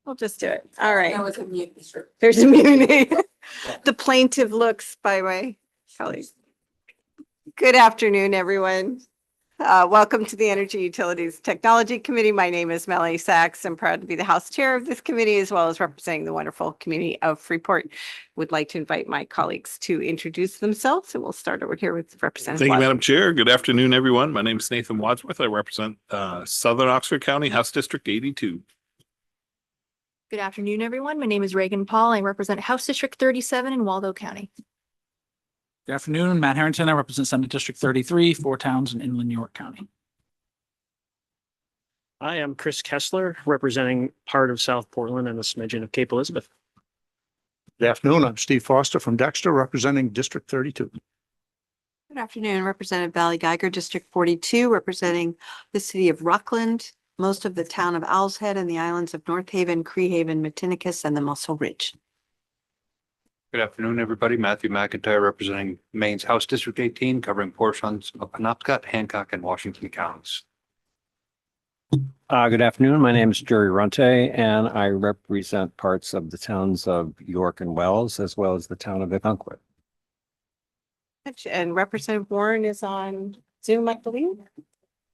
We'll just do it. All right. No, it's a mute. Sure. There's immunity. The plaintive looks by my colleagues. Good afternoon, everyone. Welcome to the Energy Utilities Technology Committee. My name is Melanie Sachs. I'm proud to be the House Chair of this committee, as well as representing the wonderful community of Freeport. Would like to invite my colleagues to introduce themselves, and we'll start over here with Representative Thank you, Wadsworth. Madam Chair. Good afternoon, everyone. My name is Nathan Wadsworth. I represent Southern Oxford County, House District 82. Good afternoon, everyone. My name is Reagan Paul. I represent House District 37 in Waldo County. Good afternoon, Matt Harrington. I represent Senate District 33, four towns in inland York County. I am Chris Kessler, representing part of South Portland and a smidgen of Cape Elizabeth. Good afternoon. I'm Steve Foster from Dexter, representing District 32. Good afternoon, Representative Valley Geiger, District 42, representing the city of Rockland, most of the town of Owl's Head and the islands of North Haven, Cree Haven, Matinicus, and the Muscle Ridge. Good afternoon, everybody. Matthew McIntyre representing Maine's House District 18, covering portions of Penobscot, Hancock, and Washington counties. Good afternoon. My name is Jerry Runte, and I represent parts of the towns of York and Wells, as well as the town of Oconomowoc. And Representative Warren is on Zoom, I believe.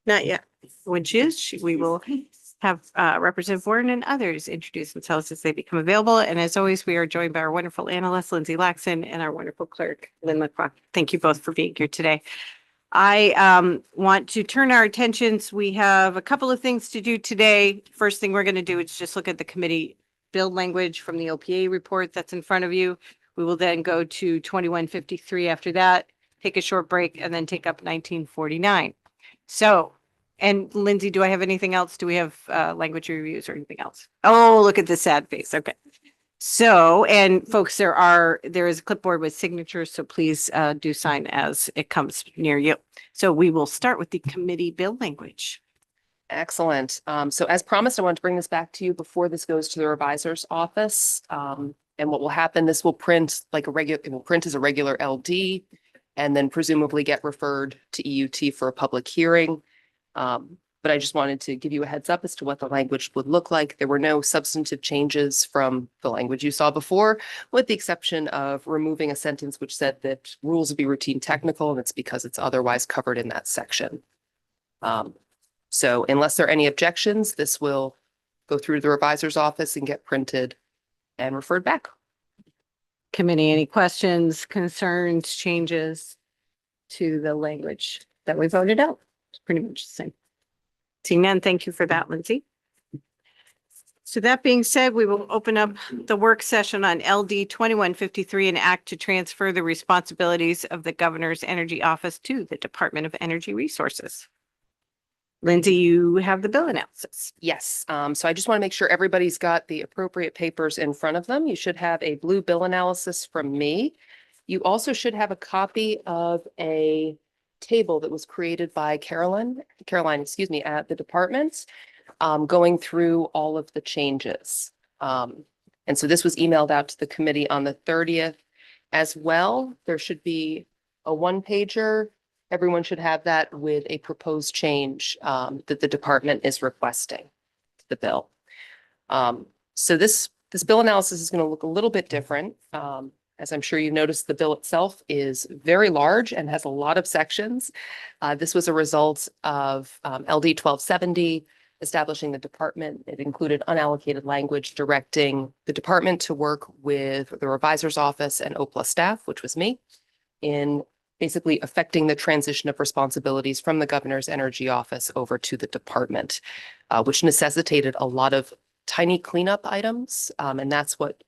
Not yet. When she is, we will have Representative Warren and others introduce themselves as they become available. And as always, we are joined by our wonderful analyst, Lindsay Laxon, and our wonderful clerk, Lynn LaCroix. Thank you both for being here today. I want to turn our attentions. We have a couple of things to do today. First thing we're going to do is just look at the committee bill language from the OPA report that's in front of you. We will then go to 2153 after that, take a short break, and then take up 1949. So, and Lindsay, do I have anything else? Do we have language reviews or anything else? Oh, look at the sad face. Okay. So, and folks, there is a clipboard with signatures, so please do sign as it comes near you. So we will start with the committee bill language. Excellent. So as promised, I want to bring this back to you before this goes to the revisor's office. And what will happen, this will print like it will print as a regular LD and then presumably get referred to EUT for a public hearing. But I just wanted to give you a heads up as to what the language would look like. There were no substantive changes from the language you saw before, with the exception of removing a sentence which said that rules would be routine technical, and it's because it's otherwise covered in that section. So unless there are any objections, this will go through the revisor's office and get printed and referred back. Committee, any questions, concerns, changes to the language that we voted out? It's pretty much the same. Seeing none, thank you for that, Lindsay. So that being said, we will open up the work session on LD 2153, an act to transfer the responsibilities of the Governor's Energy Office to the Department of Energy Resources. Lindsay, you have the bill analysis. Yes. So I just want to make sure everybody's got the appropriate papers in front of them. You should have a blue bill analysis from me. You also should have a copy of a table that was created by Caroline, at the department, going through all of the changes. And so this was emailed out to the committee on the 30th as well. There should be a one-pager. Everyone should have that with a proposed change that the department is requesting to the bill. So this bill analysis is going to look a little bit different. As I'm sure you noticed, the bill itself is very large and has a lot of sections. This was a result of LD 1270 establishing the department. It included unallocated language directing the department to work with the revisor's office and OPLA staff, which was me, in basically affecting the transition of responsibilities from the governor's energy office over to the department, which necessitated a lot of tiny cleanup items. And that's what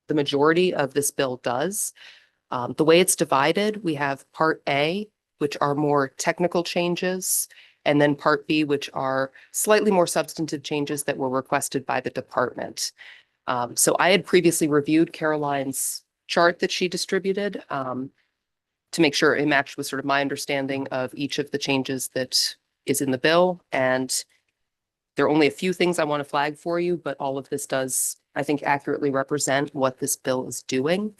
the majority of this bill does. The way it's divided, we have Part A, which are more technical changes, and then Part B, which are slightly more substantive changes that were requested by the department. So I had previously reviewed Caroline's chart that she distributed to make sure it matched with sort of my understanding of each of the changes that is in the bill. And there are only a few things I want to flag for you, but all of this does, I think, accurately represent what this bill is doing.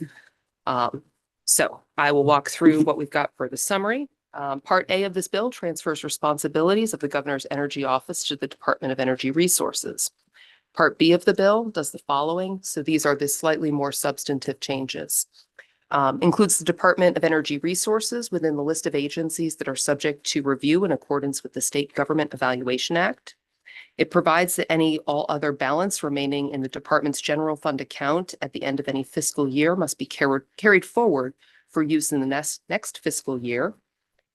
So I will walk through what we've got for the summary. Part A of this bill transfers responsibilities of the governor's energy office to the Department of Energy Resources. Part B of the bill does the following. So these are the slightly more substantive changes. Includes the Department of Energy Resources within the list of agencies that are subject to review in accordance with the State Government Evaluation Act. It provides that any all other balance remaining in the department's general fund account at the end of any fiscal year must be carried forward for use in the next fiscal year.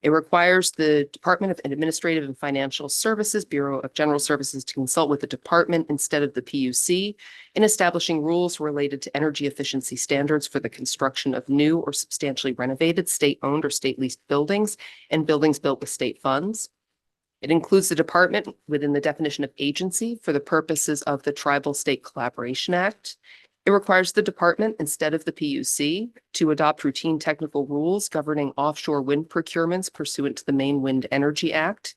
It requires the Department of Administrative and Financial Services, Bureau of General Services, to consult with the department instead of the PUC in establishing rules related to energy efficiency standards for the construction of new or substantially renovated state-owned or state-leased buildings and buildings built with state funds. It includes the department within the definition of agency for the purposes of the Tribal State Collaboration Act. It requires the department, instead of the PUC, to adopt routine technical rules governing offshore wind procurements pursuant to the Maine Wind Energy Act.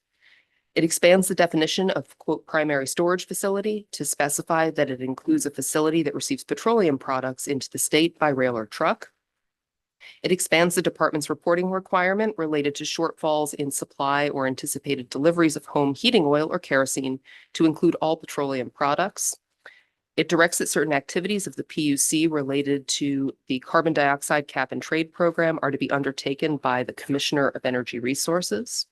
It expands the definition of, quote, primary storage facility to specify that it includes a facility that receives petroleum products into the state by rail or truck. It expands the department's reporting requirement related to shortfalls in supply or anticipated deliveries of home heating oil or kerosene to include all petroleum products. It directs that certain activities of the PUC related to the carbon dioxide cap and trade program are to be undertaken by the Commissioner of Energy Resources.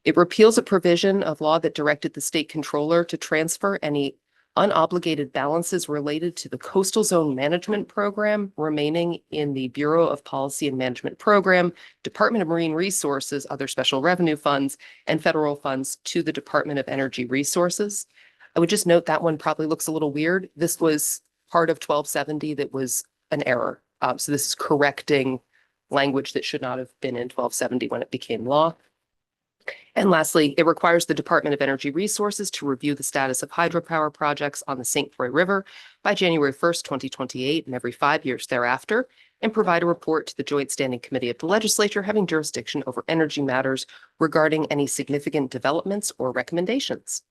It repeals a provision of law that directed the state controller to transfer any unobligated balances related to the Coastal Zone Management Program remaining in the Bureau of Policy and Management Program, Department of Marine Resources, other special revenue funds, and federal funds to the Department of Energy Resources. I would just note that one probably looks a little weird. This was part of 1270 that was an error. So this is correcting language that should not have been in 1270 when it became law. And lastly, it requires the Department of Energy Resources to review the status of hydropower projects on the St. Croix River by January 1st, 2028, and every 5 years thereafter, and provide a report to the Joint Standing Committee of the Legislature having jurisdiction over energy matters regarding any significant developments or recommendations.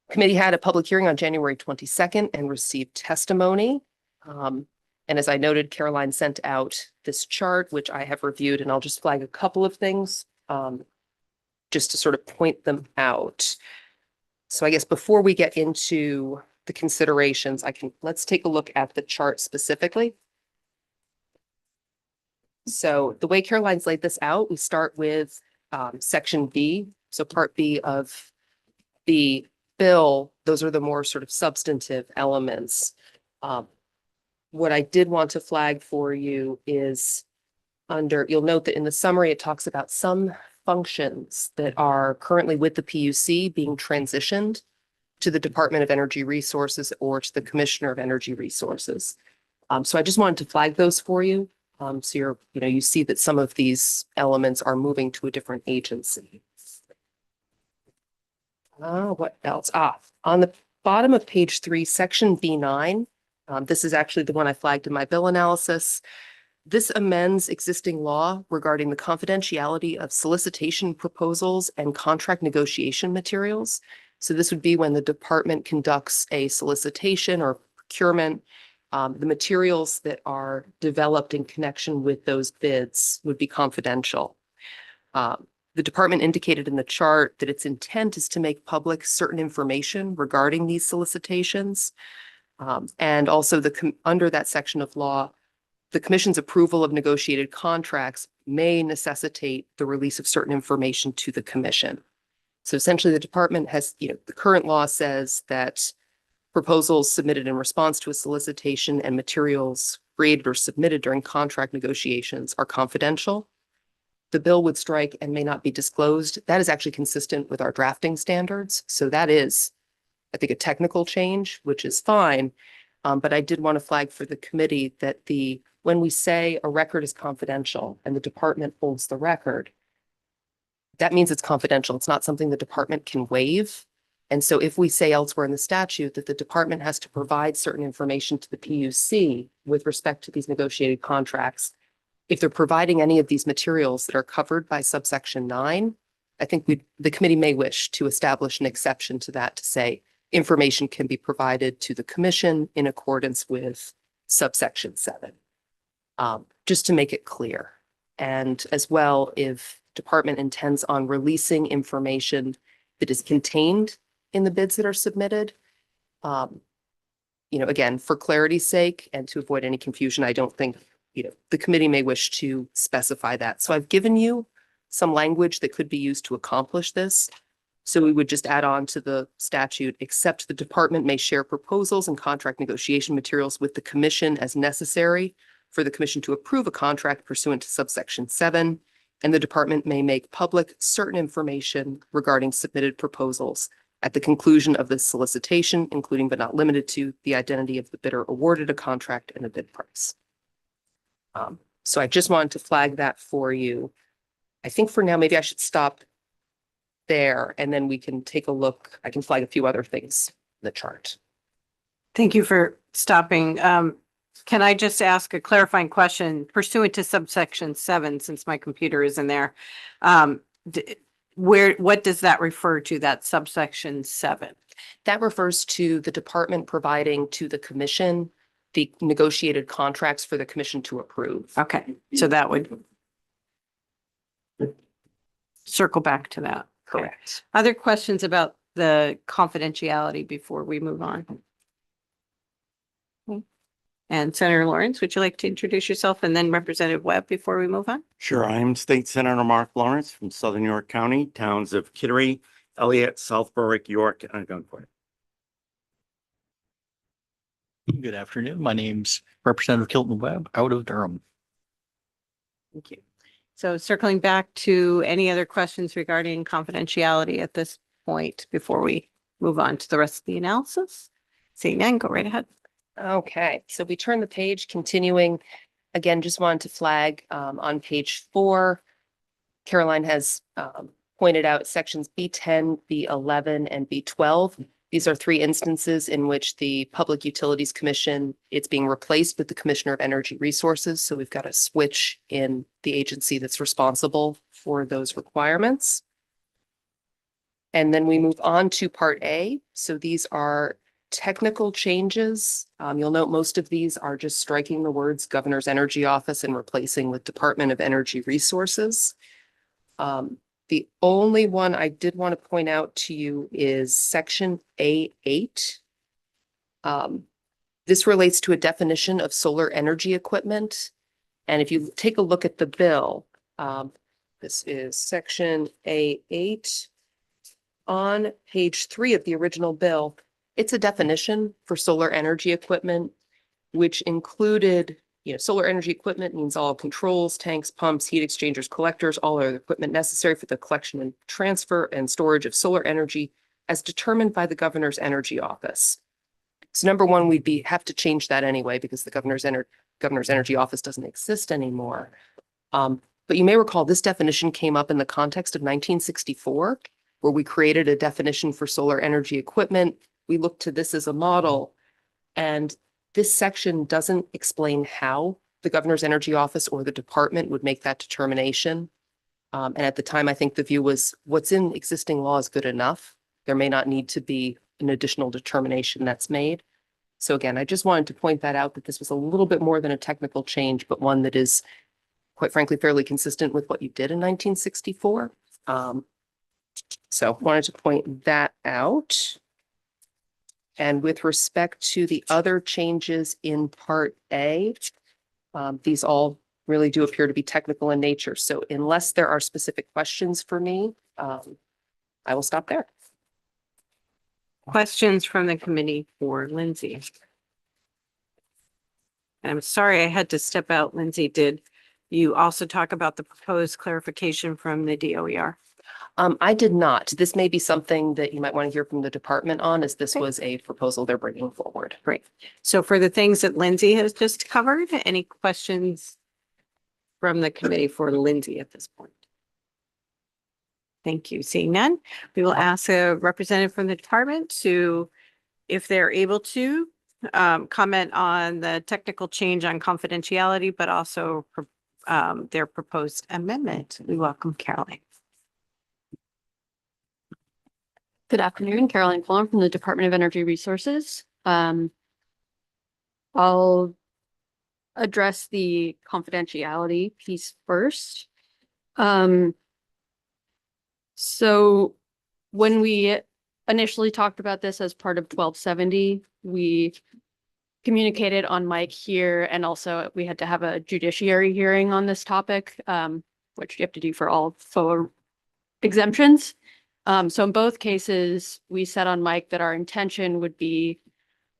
Committee had a public hearing on January 22nd and received testimony. And as I noted, Caroline sent out this chart, which I have reviewed, and I'll just flag a couple of things just to sort of point them out. So I guess before we get into the considerations, let's take a look at the chart specifically. So the way Caroline's laid this out, we start with section B. So part B of the bill, those are the more sort of substantive elements. What I did want to flag for you is you'll note that in the summary, it talks about some functions that are currently with the PUC being transitioned to the Department of Energy Resources or to the Commissioner of Energy Resources. So I just wanted to flag those for you. So you see that some of these elements are moving to a different agency. What else? On the bottom of page 3, section B9, this is actually the one I flagged in my bill analysis. This amends existing law regarding the confidentiality of solicitation proposals and contract negotiation materials. So this would be when the department conducts a solicitation or procurement, the materials that are developed in connection with those bids would be confidential. The department indicated in the chart that its intent is to make public certain information regarding these solicitations. And also under that section of law, the commission's approval of negotiated contracts may necessitate the release of certain information to the commission. So essentially the department has, the current law says that proposals submitted in response to a solicitation and materials created or submitted during contract negotiations are confidential. The bill would strike and may not be disclosed. That is actually consistent with our drafting standards. So that is, I think, a technical change, which is fine. But I did want to flag for the committee that when we say a record is confidential and the department holds the record, that means it's confidential. It's not something the department can waive. And so if we say elsewhere in the statute that the department has to provide certain information to the PUC with respect to these negotiated contracts, if they're providing any of these materials that are covered by subsection 9, I think the committee may wish to establish an exception to that to say information can be provided to the commission in accordance with subsection 7, just to make it clear. And as well, if department intends on releasing information that is contained in the bids that are submitted, Again, for clarity's sake and to avoid any confusion, I don't think, the committee may wish to specify that. So I've given you some language that could be used to accomplish this. So we would just add on to the statute, except the department may share proposals and contract negotiation materials with the commission as necessary for the commission to approve a contract pursuant to subsection 7. And the department may make public certain information regarding submitted proposals at the conclusion of the solicitation, including but not limited to the identity of the bidder awarded a contract and the bid price. So I just wanted to flag that for you. I think for now, maybe I should stop there and then we can take a look. I can flag a few other things in the chart. Thank you for stopping. Can I just ask a clarifying question pursuant to subsection 7, since my computer is in there? What does that refer to, that subsection 7? That refers to the department providing to the commission the negotiated contracts for the commission to approve. Okay, so that would circle back to that. Okay. Correct. Other questions about the confidentiality before we move on? Okay. And Senator Lawrence, would you like to introduce yourself and then Representative Webb before we move on? Sure. I'm State Senator Mark Lawrence from Southern York County, towns of Kittery, Elliott, South Berwick, York, and Guncourt. Good afternoon. My name's Representative Kilton Webb out of Durham. Thank you. So circling back to any other questions regarding confidentiality at this point before we move on to the rest of the analysis? Seeing none, go right ahead. Okay, so we turn the page, continuing. Again, just wanted to flag on page 4, Caroline has pointed out sections B10, B11, and B12. These are 3 instances in which the Public Utilities Commission, it's being replaced with the Commissioner of Energy Resources. So we've got a switch in the agency that's responsible for those requirements. And then we move on to Part A. So these are technical changes. You'll note most of these are just striking the words Governor's Energy Office and replacing with Department of Energy Resources. The only one I did want to point out to you is section A8. This relates to a definition of solar energy equipment. And if you take a look at the bill, this is section A8 on page 3 of the original bill. It's a definition for solar energy equipment, which included, solar energy equipment means all controls, tanks, pumps, heat exchangers, collectors, all other equipment necessary for the collection and transfer and storage of solar energy as determined by the Governor's Energy Office. So number one, we'd have to change that anyway because the Governor's Energy Office doesn't exist anymore. But you may recall this definition came up in the context of 1964, where we created a definition for solar energy equipment. We looked to this as a model, and this section doesn't explain how the Governor's Energy Office or the department would make that determination. And at the time, I think the view was what's in existing law is good enough. There may not need to be an additional determination that's made. So again, I just wanted to point that out, that this was a little bit more than a technical change, but one that is, quite frankly, fairly consistent with what you did in 1964. So wanted to point that out. And with respect to the other changes in Part A, these all really do appear to be technical in nature. So unless there are specific questions for me, I will stop there. Questions from the committee for Lindsay? And I'm sorry I had to step out. Lindsay, did you also talk about the proposed clarification from the DOER? I did not. This may be something that you might want to hear from the department on, as this was a proposal they're bringing forward. Great. So for the things that Lindsay has just covered, any questions from the committee for Lindsay at this point? Thank you. Seeing none, we will ask a representative from the department to, if they're able to, comment on the technical change on confidentiality, but also their proposed amendment. We welcome Caroline. Good afternoon, Caroline Fulham from the Department of Energy Resources. I'll address the confidentiality piece first. So when we initially talked about this as part of 1270. We communicated on mic here, and also we had to have a judiciary hearing on this topic, which you have to do for all FOA exemptions. So in both cases, we said on mic that our intention would be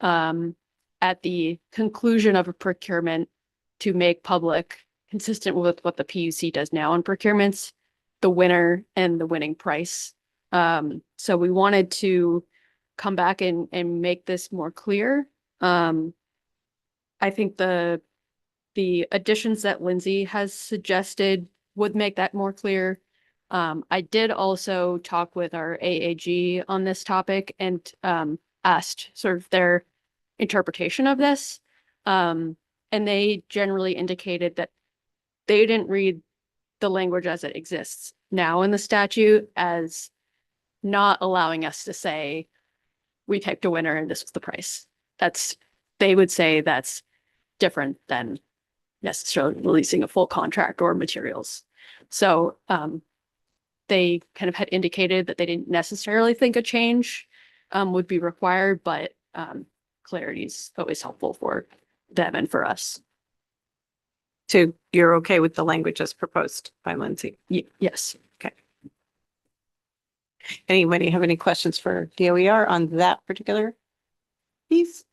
at the conclusion of a procurement to make public, consistent with what the PUC does now on procurements, the winner and the winning price. So we wanted to come back and make this more clear. I think the additions that Lindsay has suggested would make that more clear. I did also talk with our AAG on this topic and asked sort of their interpretation of this. And they generally indicated that they didn't read the language as it exists now in the statute as not allowing us to say, we picked a winner and this was the price. They would say that's different than necessarily releasing a full contract or materials. So they kind of had indicated that they didn't necessarily think a change would be required, but clarity is always helpful for them and for us. So you're okay with the language as proposed by Lindsay? Yes. Okay. Anybody have any questions for DOER on that particular piece?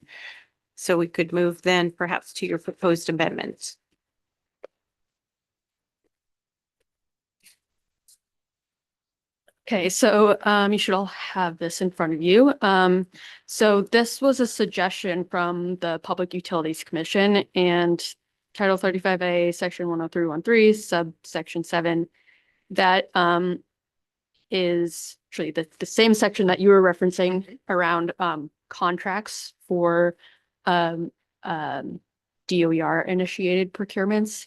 So we could move then perhaps to your proposed amendments. Okay, so you should all have this in front of you. So this was a suggestion from the Public Utilities Commission and Title 35A, Section 10313, subsection 7, that is actually the same section that you were referencing around contracts for DOER initiated procurements.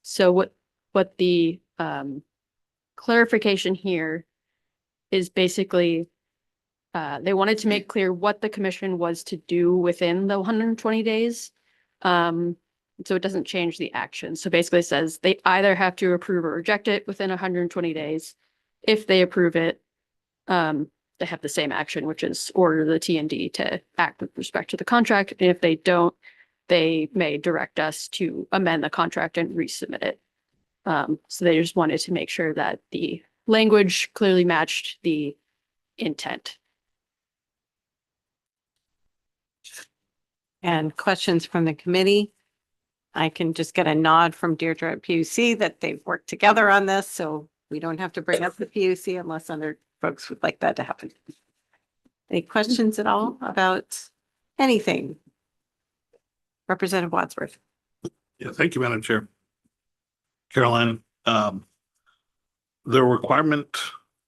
So what the clarification here is basically they wanted to make clear what the commission was to do within the 120 days. So it doesn't change the action. So basically it says they either have to approve or reject it within 120 days. If they approve it, they have the same action, which is order the T&D to act with respect to the contract. And if they don't, they may direct us to amend the contract and resubmit it. So they just wanted to make sure that the language clearly matched the intent. And questions from the committee? I can just get a nod from Deirdre at PUC that they've worked together on this, so we don't have to bring up the PUC unless other folks would like that to happen. Any questions at all about anything? Representative Wadsworth. Yeah, thank you, Madam Chair. Caroline, the requirement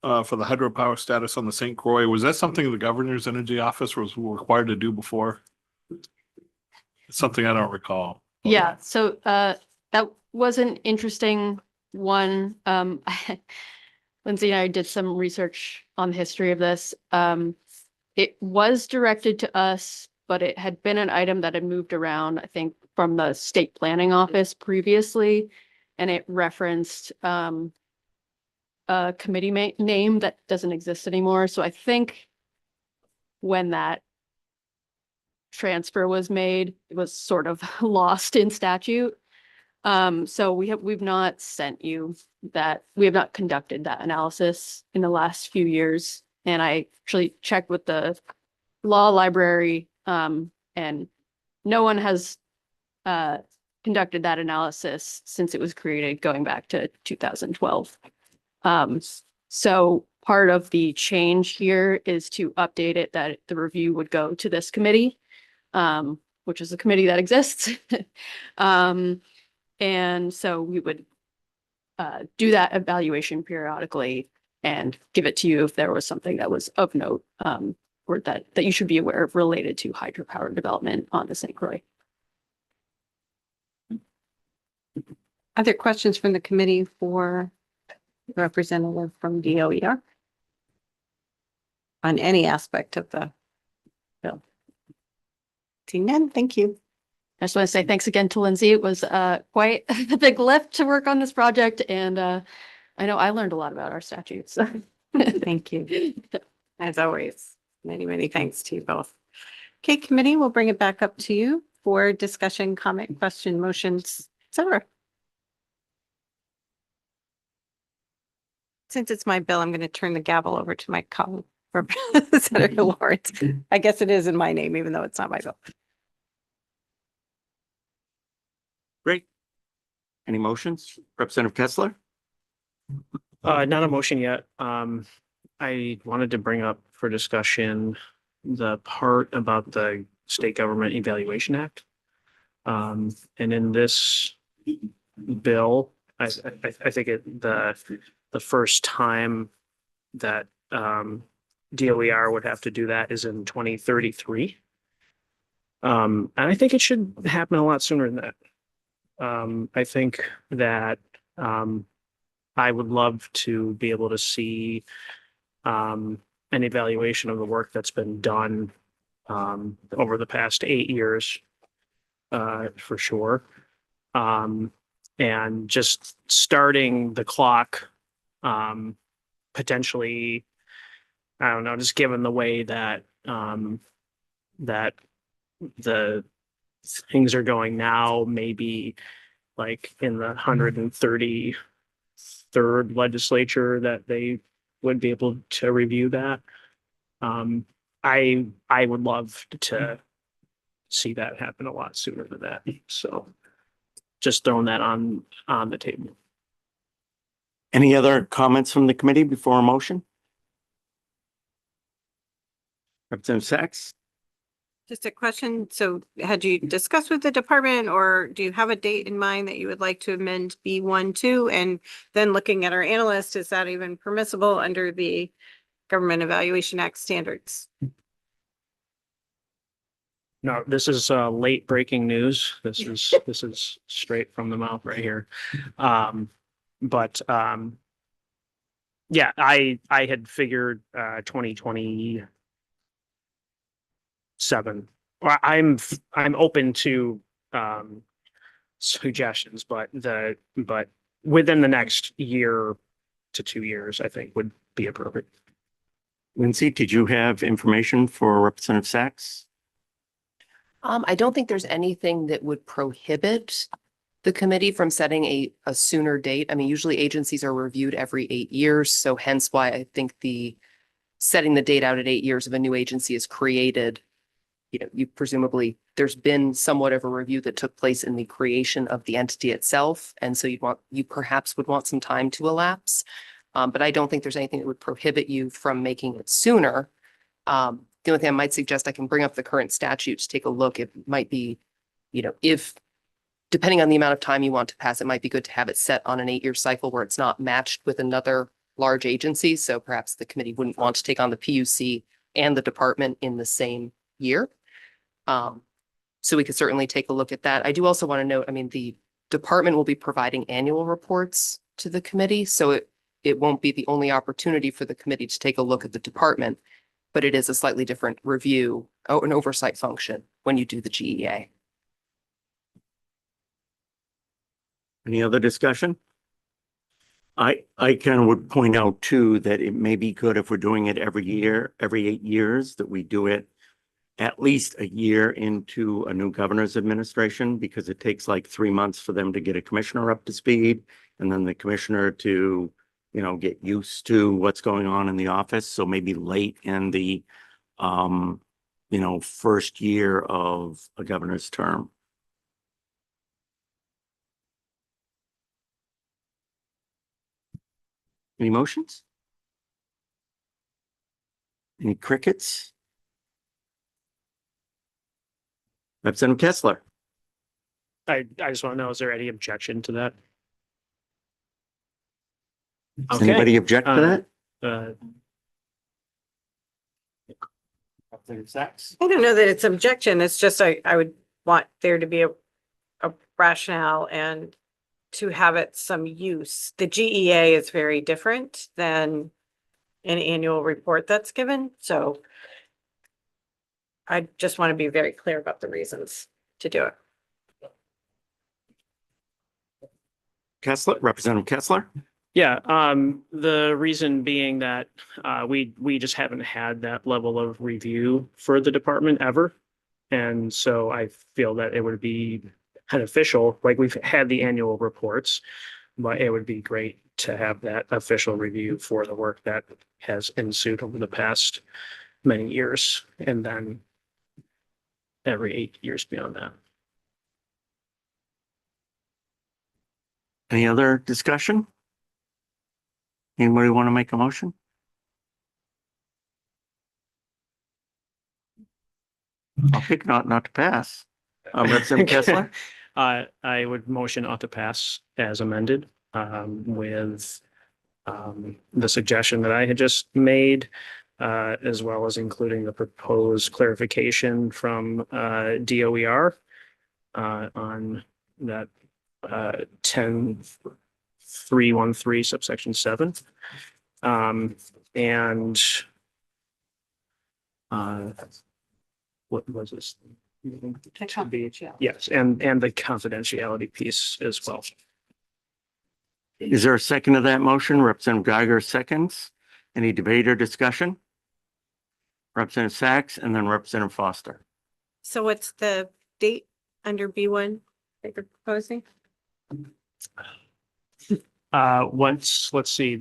for the hydropower status on the St. Croix, was that something the governor's energy office was required to do before? It's something I don't recall. Yeah, so that was an interesting one. Lindsay and I did some research on the history of this. It was directed to us, but it had been an item that had moved around, I think, from the state planning office previously. And it referenced a committee name that doesn't exist anymore. So I think when that transfer was made, it was sort of lost in statute. So we've not sent you that. We have not conducted that analysis in the last few years. And I actually checked with the law library, and no one has conducted that analysis since it was created going back to 2012. So part of the change here is to update it that the review would go to this committee, which is a committee that exists. And so we would do that evaluation periodically and give it to you if there was something that was of note, or that you should be aware of related to hydropower development on the St. Croix. Other questions from the committee for the representative from DOER on any aspect of the bill? Seeing none, thank you. I just want to say thanks again to Lindsay. It was quite a big lift to work on this project, and I know I learned a lot about our statutes. Thank you. As always, many, many thanks to you both. Okay, committee, we'll bring it back up to you for discussion, comment, question, motions, etc. Since it's my bill, I'm going to turn the gavel over to my colleague, Senator Lawrence. I guess it is in my name, even though it's not my bill. Great. Any motions? Representative Kessler? Not a motion yet. I wanted to bring up for discussion the part about the State Government Evaluation Act. And in this bill, I think the first time that DOER would have to do that is in 2033. And I think it should happen a lot sooner than that. I think that I would love to be able to see an evaluation of the work that's been done over the past 8 years, for sure. And just starting the clock, potentially, I don't know, just given the way that that the things are going now, maybe like in the 133rd legislature that they would be able to review that. I would love to see that happen a lot sooner than that. So just throwing that on the table. Any other comments from the committee before a motion? Representative Sachs? Just a question. So had you discussed with the department, or do you have a date in mind that you would like to amend B1 to? And then looking at our analyst, is that even permissible under the Government Evaluation Act standards? No, this is late breaking news. This is straight from the mouth right here. Yeah, I had figured 2027. I'm open to suggestions, but within the next year to 2 years, I think would be appropriate. Lindsay, did you have information for Representative Sachs? I don't think there's anything that would prohibit the committee from setting a sooner date. I mean, usually agencies are reviewed every 8 years, so hence why I think setting the date out at 8 years of a new agency is created. You presumably, there's been somewhat of a review that took place in the creation of the entity itself. And so you perhaps would want some time to elapse. But I don't think there's anything that would prohibit you from making it sooner. The only thing I might suggest, I can bring up the current statute to take a look. It might be, if depending on the amount of time you want to pass, it might be good to have it set on an 8-year cycle where it's not matched with another large agency. So perhaps the committee wouldn't want to take on the PUC and the department in the same year. So we could certainly take a look at that. I do also want to note, I mean, the department will be providing annual reports to the committee. So it won't be the only opportunity for the committee to take a look at the department, but it is a slightly different review or an oversight function when you do the GEA. Any other discussion? I kind of would point out too, that it may be good if we're doing it every year, every 8 years, that we do it at least a year into a new governor's administration, because it takes like 3 months for them to get a commissioner up to speed, and then the commissioner to, get used to what's going on in the office. So maybe late in the, first year of a governor's term. Any motions? Any crickets? Representative Kessler? I just want to know, is there any objection to that? Does anybody object to that? Representative Sachs? I don't know that it's objection. It's just I would want there to be a rationale and to have it some use. The GEA is very different than an annual report that's given. So I just want to be very clear about the reasons to do it. Kessler, Representative Kessler? Yeah, the reason being that we just haven't had that level of review for the department ever. And so I feel that it would be beneficial, like we've had the annual reports, but it would be great to have that official review for the work that has ensued over the past many years, and then every 8 years beyond that. Any other discussion? Anybody want to make a motion? I'll pick not to pass. Representative Kessler? I would motion ought to pass as amended, with the suggestion that I had just made, as well as including the proposed clarification from DOER on that 10.313 subsection 7. And what was this? Yes, and the confidentiality piece as well. Is there a second to that motion? Representative Geiger seconds. Any debate or discussion? Representative Sachs and then Representative Foster. So what's the date under B1 that you're proposing? Let's see,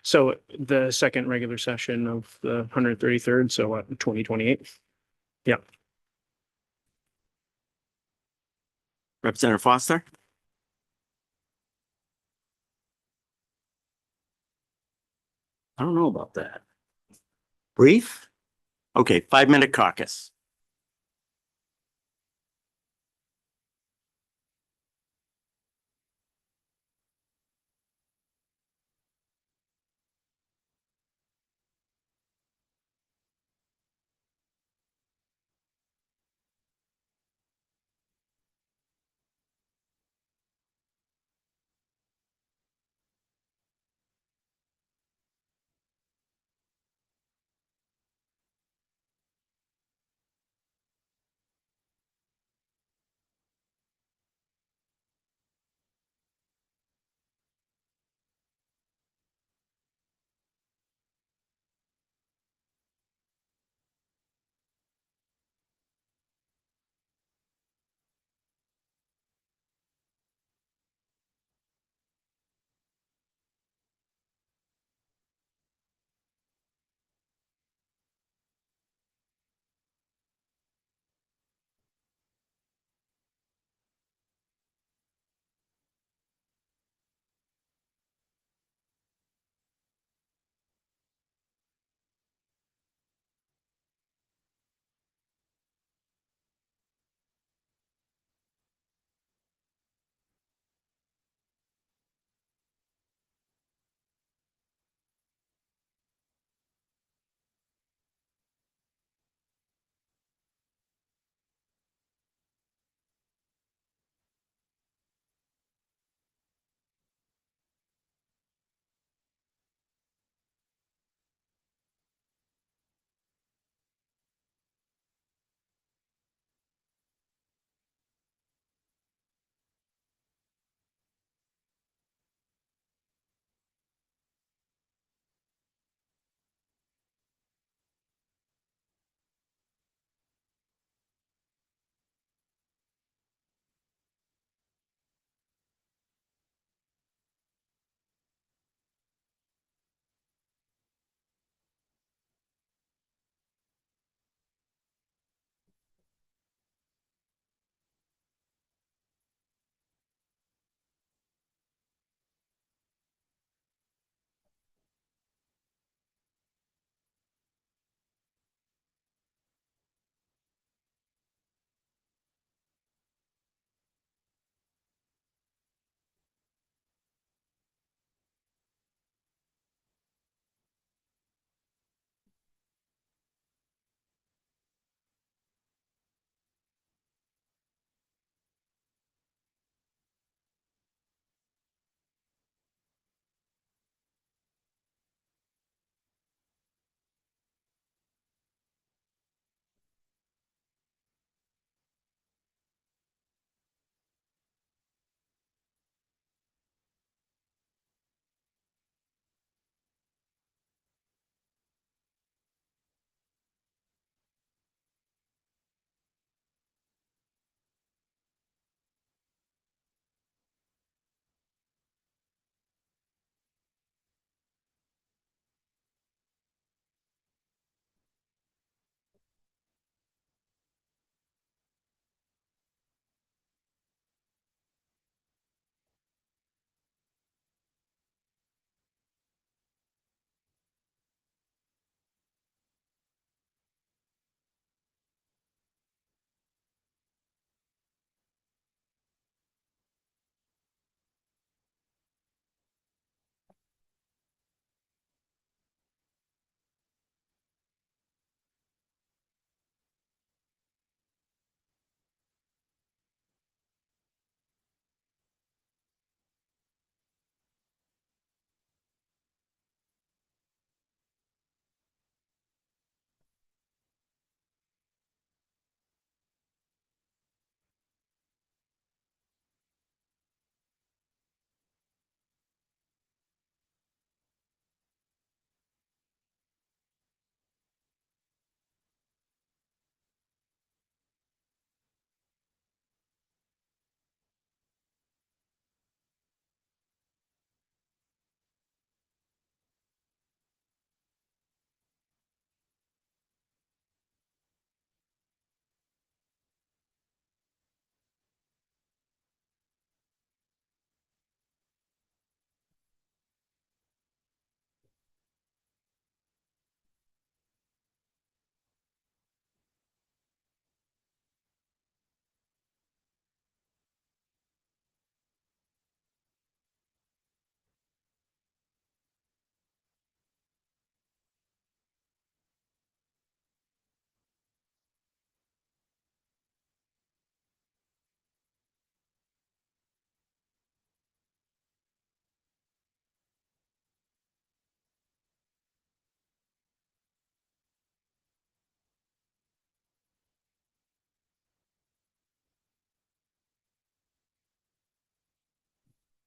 so the second regular session of the 133rd, so what, 2028? Yeah. Representative Foster? I don't know about that. Brief? Okay, 5-minute caucus.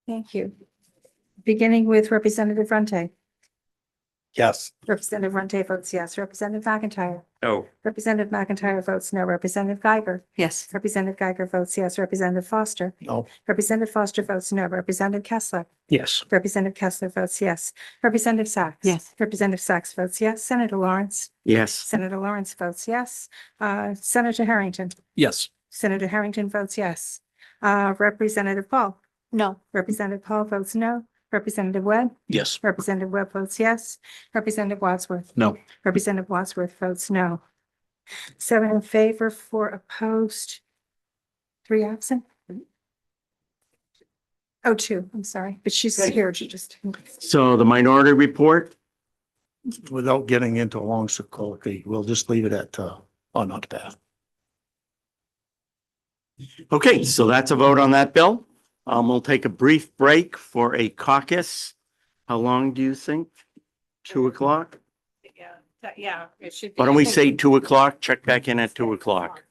Thank you. Beginning with Representative Runte. Yes. Representative Runte votes yes. Representative McIntyre. No. Representative McIntyre votes no. Representative Geiger. Yes. Representative Geiger votes yes. Representative Foster. No. Representative Foster votes no. Representative Kessler. Yes. Representative Kessler votes yes. Representative Sacks. Yes. Representative Sacks votes yes. Senator Lawrence. Yes. Senator Lawrence votes yes. Senator Harrington. Yes. Senator Harrington votes yes. Representative Paul. No. Representative Paul votes no. Representative Webb. Yes. Representative Webb votes yes. Representative Wadsworth. No. Representative Wadsworth votes no. 7 in favor, 4 opposed, 3 absent. Oh, 2, I'm sorry, but she's here, she just. So the minority report, Without getting into a long soliloquy, we'll just leave it at, Not bad. okay, so that's a vote on that bill. We'll take a brief break for a caucus. How long do you think? 2 o'clock? Yeah, it should be. Why don't we say 2 o'clock? Check back in at 2 o'clock.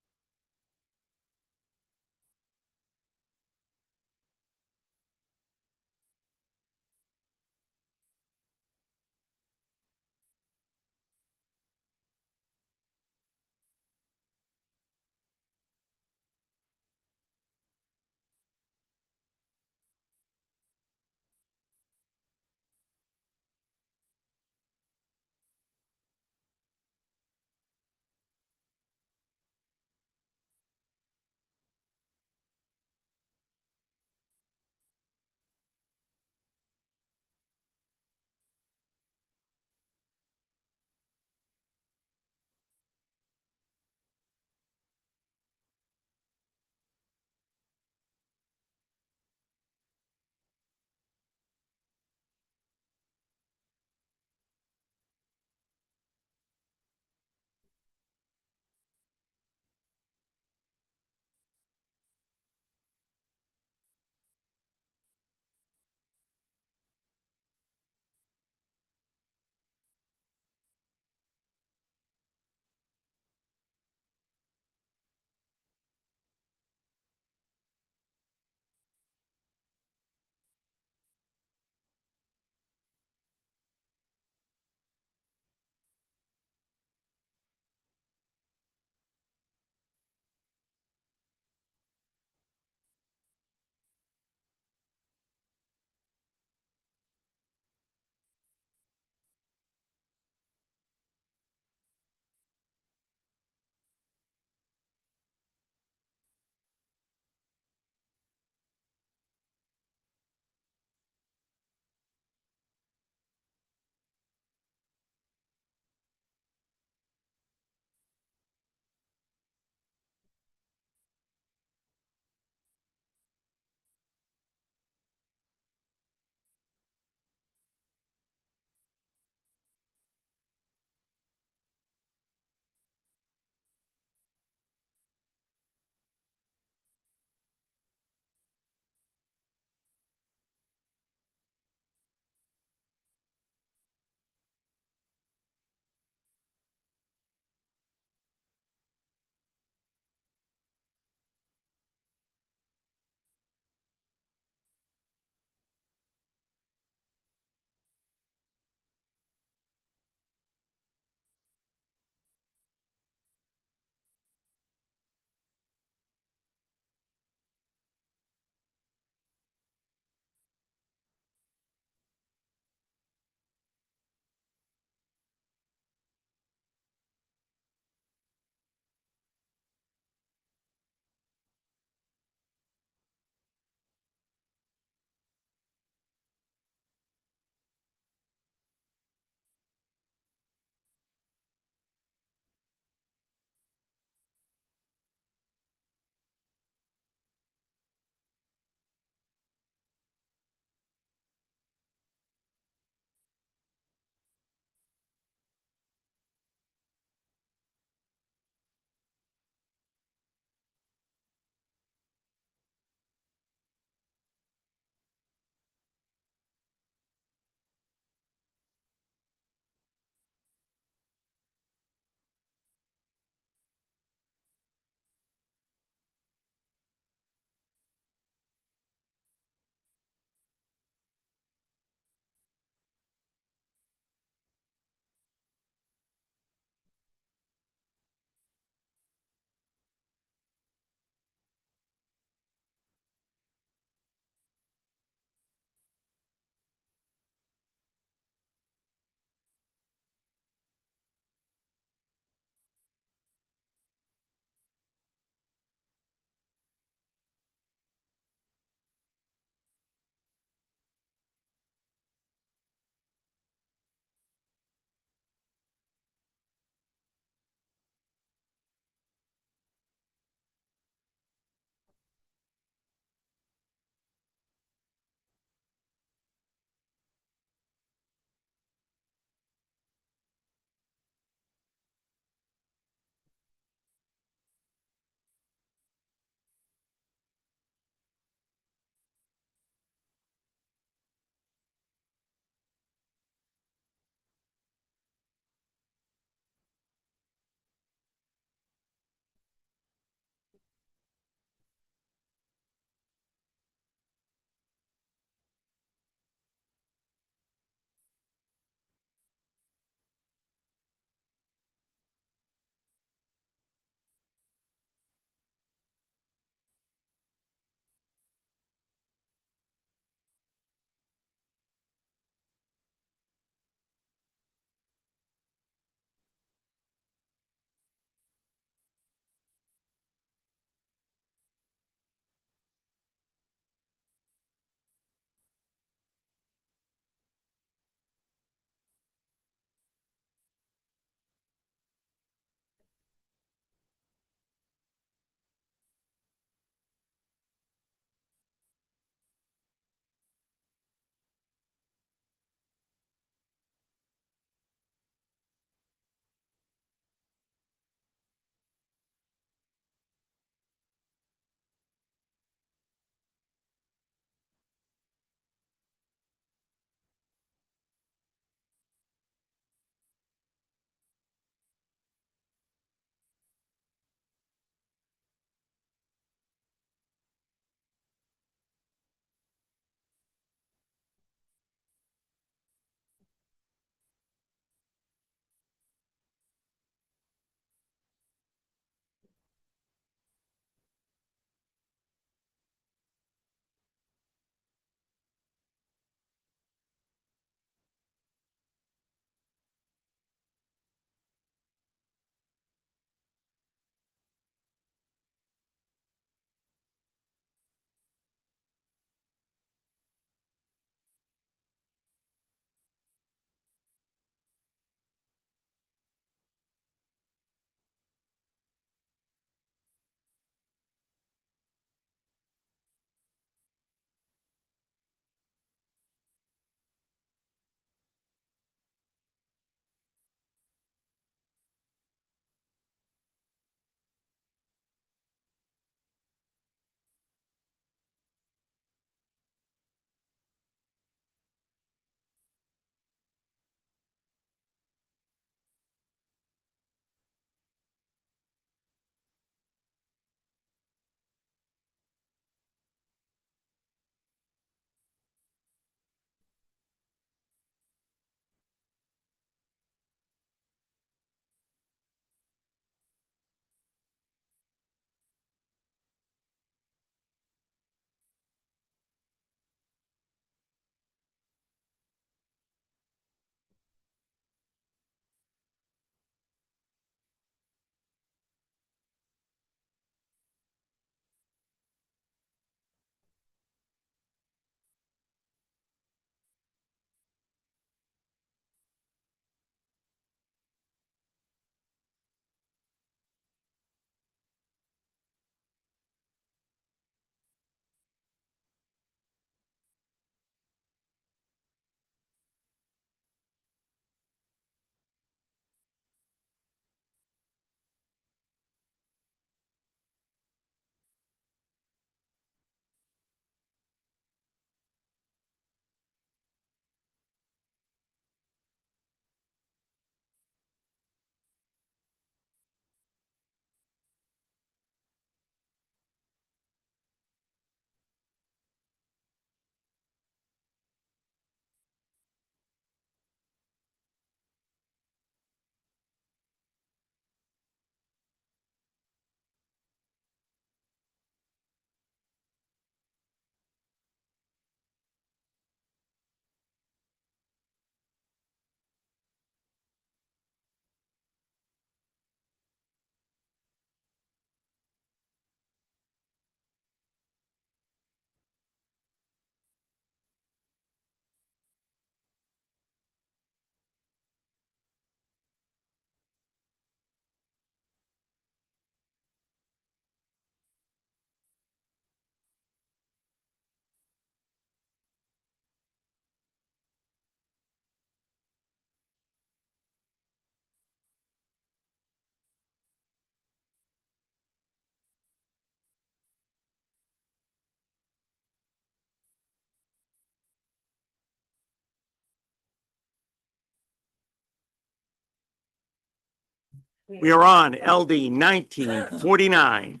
We are on LD 1949.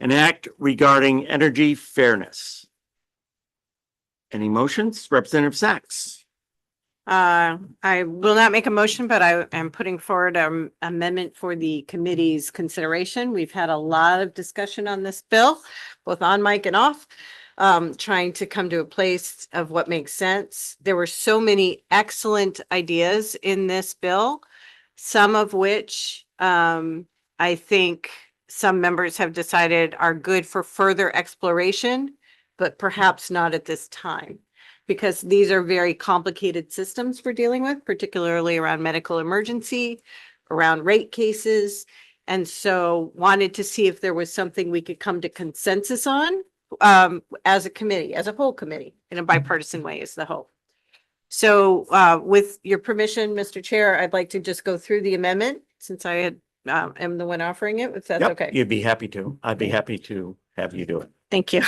An act regarding energy fairness. Any motions? Representative Sachs. I will not make a motion, but I am putting forward an amendment for the committee's consideration. We've had a lot of discussion on this bill, both on mic and off, trying to come to a place of what makes sense. There were so many excellent ideas in this bill, some of which I think some members have decided are good for further exploration, but perhaps not at this time, because these are very complicated systems we're dealing with, particularly around medical emergency, around rate cases. And so wanted to see if there was something we could come to consensus on as a committee, as a whole committee, in a bipartisan way is the hope. So with your permission, Mr. Chair, I'd like to just go through the amendment since I had am the one offering it, if that's Yep, okay. you'd be happy to. I'd be happy to have you do it. Thank you.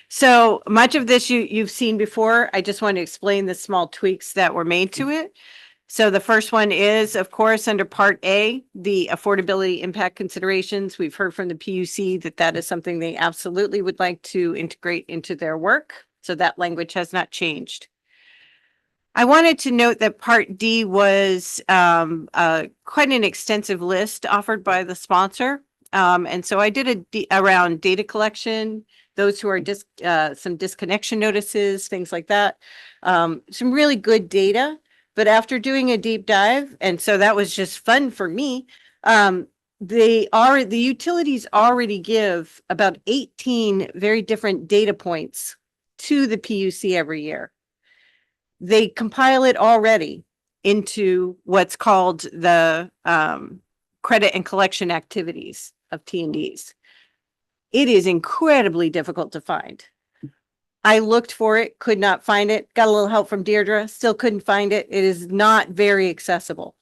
So much of this you've seen before. I just want to explain the small tweaks that were made to it. So the first one is, of course, under Part A, the affordability impact considerations. We've heard from the PUC that that is something they absolutely would like to integrate into their work. So that language has not changed. I wanted to note that Part D was quite an extensive list offered by the sponsor. And so I did around data collection, those who are some disconnection notices, things like that. Some really good data, but after doing a deep dive, and so that was just fun for me, the utilities already give about 18 very different data points to the PUC every year. They compile it already into what's called the credit and collection activities of T&Ds. It is incredibly difficult to find. I looked for it, could not find it, got a little help from Deirdre, still couldn't find it. It is not very accessible.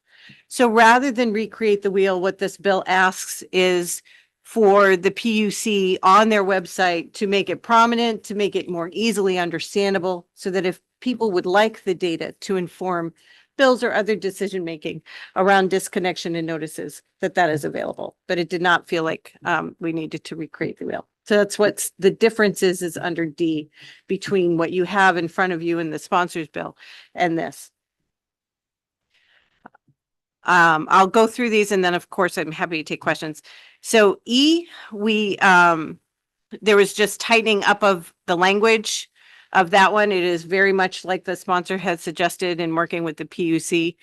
So rather than recreate the wheel, what this bill asks is for the PUC on their website to make it prominent, to make it more easily understandable, so that if people would like the data to inform bills or other decision-making around disconnection and notices, that is available. But it did not feel like we needed to recreate the wheel. So that's what's the difference is under D between what you have in front of you in the sponsor's bill and this. I'll go through these and then of course I'm happy to take questions. So E, there was just tightening up of the language of that one. It is very much like the sponsor has suggested in working with the PUC.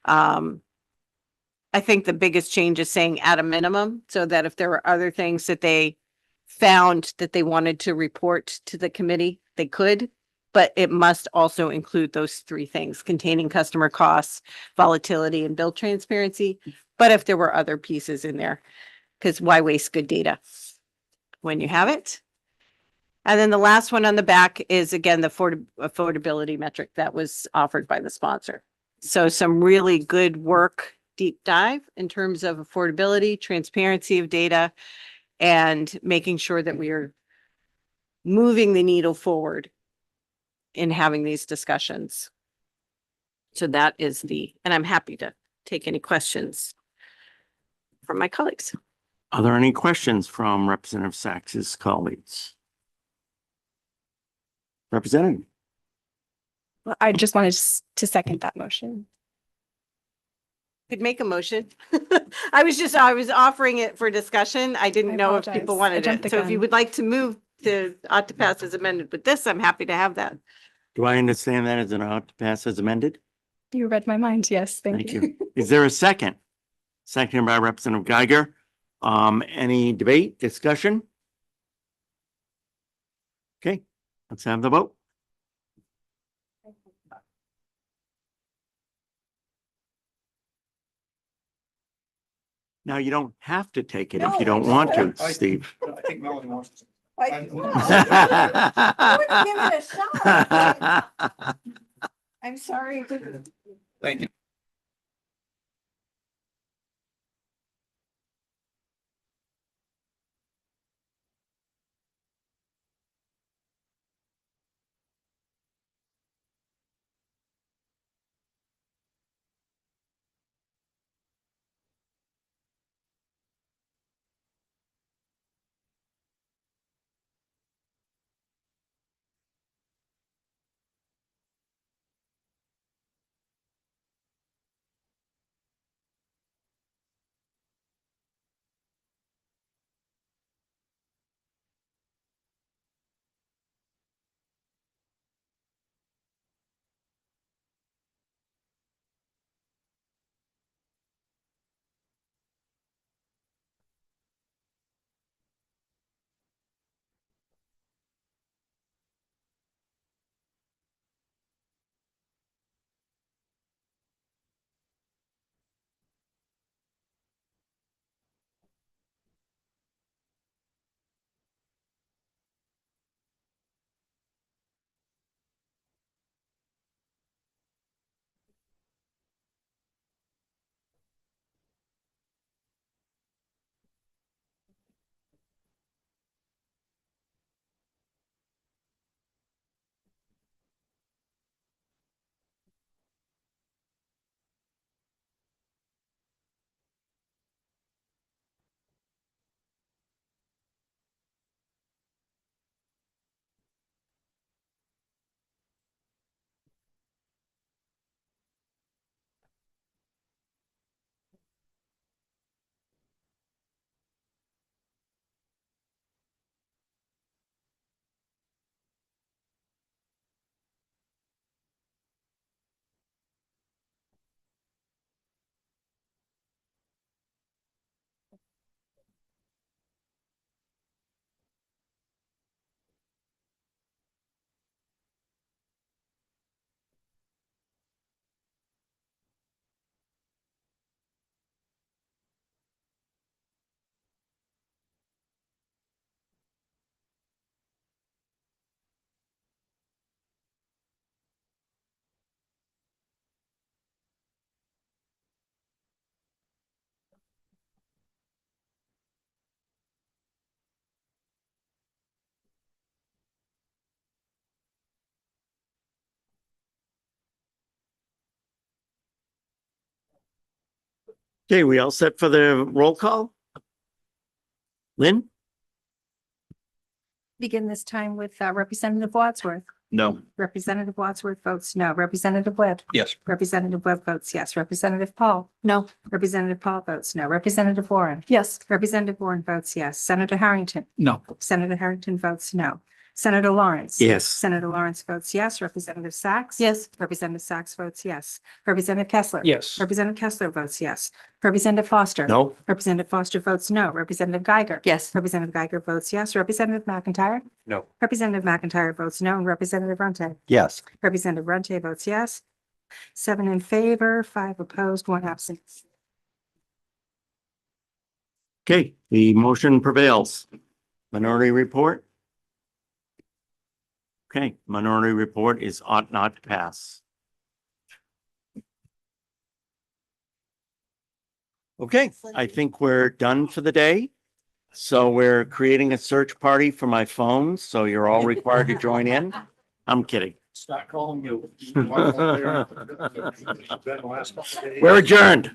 I think the biggest change is saying at a minimum, so that if there were other things that they found that they wanted to report to the committee, they could, but it must also include those three things: containing customer costs, volatility, and bill transparency. But if there were other pieces in there, because why waste good data when you have it? And then the last one on the back is, again, the affordability metric that was offered by the sponsor. So some really good work, deep dive in terms of affordability, transparency of data, and making sure that we are moving the needle forward in having these discussions. So that is and I'm happy to take any questions from my colleagues. Are there any questions from Representative Sachs's colleagues? Representative. Well, I just wanted to second that motion. Could make a motion. I was offering it for discussion. I didn't know if people apologize. I wanted jumped it. the So if you gun. would like to move to ought to pass as amended with this, I'm happy to have that. Do I understand that as an ought to pass as amended? You read my mind. Yes, thank Thank you. you. Is there a second? Seconded by Representative Geiger. Any debate, discussion? Okay, let's have the vote. Now, you don't have to take it if you don't want to, Steve. I think Melanie wants to. I would give it a shot. I'm sorry. Thank you. Okay, we all set for the roll call? Lynn? Begin this time with Representative Wadsworth. No. Representative Wadsworth votes no. Representative Webb. Yes. Representative Webb votes yes. Representative Paul. No. Representative Paul votes no. Representative Warren. Yes. Representative Warren votes yes. Senator Harrington. No. Senator Harrington votes no. Senator Lawrence. Yes. Senator Lawrence votes yes. Representative Sacks. Yes. Representative Sacks votes yes. Representative Kessler. Yes. Representative Kessler votes yes. Representative Foster. No. Representative Foster votes no. Representative Geiger. Yes. Representative Geiger votes yes. Representative McIntyre. No. Representative McIntyre votes no. And Representative Runte. Yes. Representative Runte votes yes. 7 in favor, 5 opposed, 1 absent. Okay, the motion prevails. Minority report? Okay, minority report is ought not to pass. Okay, I think we're done for the day. So we're creating a search party for my phone, so you're all required to join in. I'm kidding. Start calling you. We're adjourned.